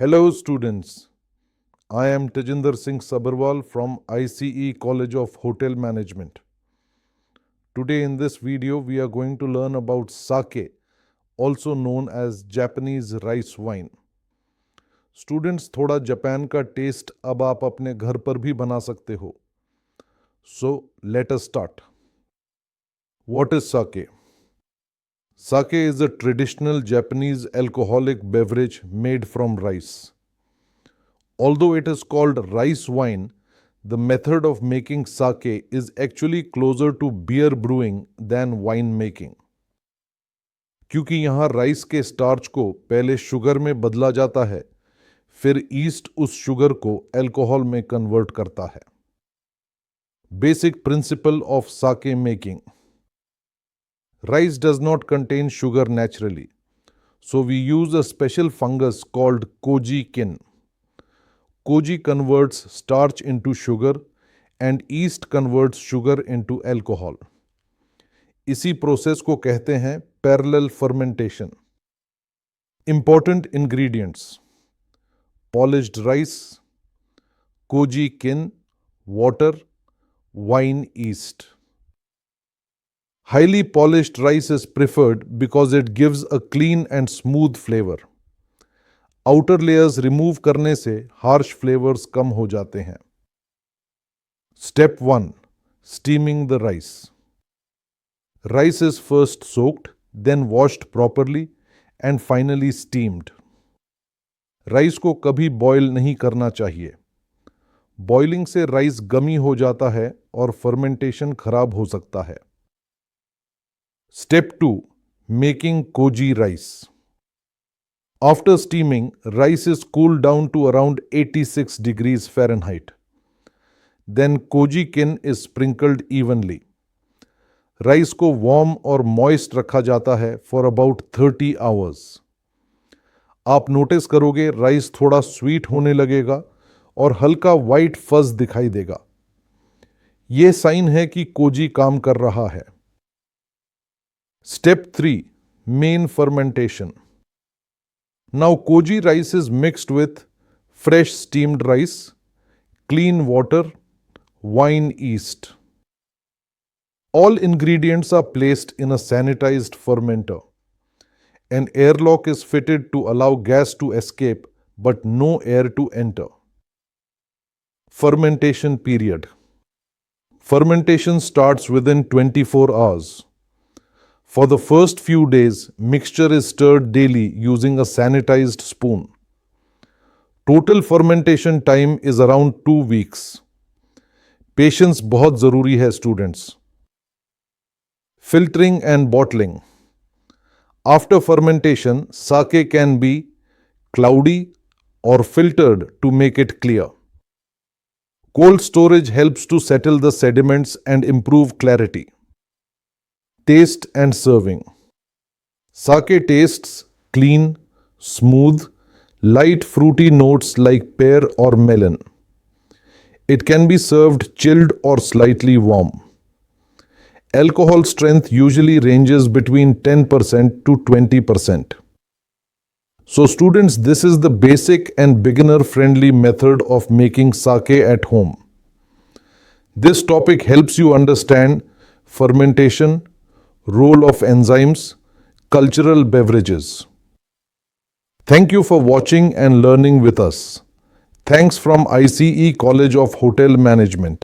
Hello students, I am Tejinder Singh Sabharwal from ICE College of Hotel Management. Today in this video we are going to learn about sake, also known as Japanese rice wine. Students, थोड़ा Japan का test अब आप अपने घर पर भी बना सकते हो. So let us start. What is sake? Sake is a traditional Japanese alcoholic beverage made from rice. Although it is called rice wine, the method of making sake is actually closer to beer brewing than wine making. क्योंकि यहाँ rice के starch को पहले sugar में बदला जाता है, फिर ईस्ट उस शुगर को अल्कोहल में कन्वर्ट करता है. Basic principle of sake making. Rice does not contain sugar naturally, so we use a special fungus called koji kin. Koji converts starch into sugar and yeast converts sugar into alcohol. इसी process को कहते हैं parallel fermentation. Important ingredients: polished rice, koji kin, water, wine yeast. Highly polished rice is preferred because it gives a clean and smooth flavor. Outer layers remove करने से harsh flavors कम हो जाते हैं. Step 1. Steaming the rice. Rice is first soaked, then washed properly and finally steamed. Rice को कभी boil नहीं करना चाहिए. बॉइलिंग से राइस गमी हो जाता है और फर्मेंटेशन खराब हो सकता है. Step 2. Making koji rice. After steaming, rice is cooled down to around 86 degrees Fahrenheit. Then koji kin is sprinkled evenly. Rice को वार्म और मॉइस्ट रखा जाता है for about 30 hours. आप नोटिस करोगे राइस थोड़ा स्वीट होने लगेगा और हल्का वाइट फज दिखाई देगा. यह साइन है कि कोजी काम कर रहा है. Step 3. Main fermentation. Now koji rice is mixed with fresh steamed rice, clean water, wine yeast. All ingredients are placed in a sanitized fermenter. An airlock is fitted to allow gas to escape but no air to enter. Fermentation period. Fermentation starts within 24 hours. For the first few days, mixture is stirred daily using a sanitized spoon. Total fermentation time is around 2 weeks. Patience बहुत ज़रूरी है students. Filtering and bottling. After fermentation, sake can be cloudy or filtered to make it clear. Cold storage helps to settle the sediments and improve clarity. Taste and serving. Sake tastes clean, smooth, light fruity notes like pear or melon. It can be served chilled or slightly warm. Alcohol strength usually ranges between 10% to 20%. So students, this is the basic and beginner-friendly method of making sake at home. This topic helps you understand fermentation, role of enzymes, cultural beverages. Thank you for watching and learning with us. Thanks from ICE College of Hotel Management.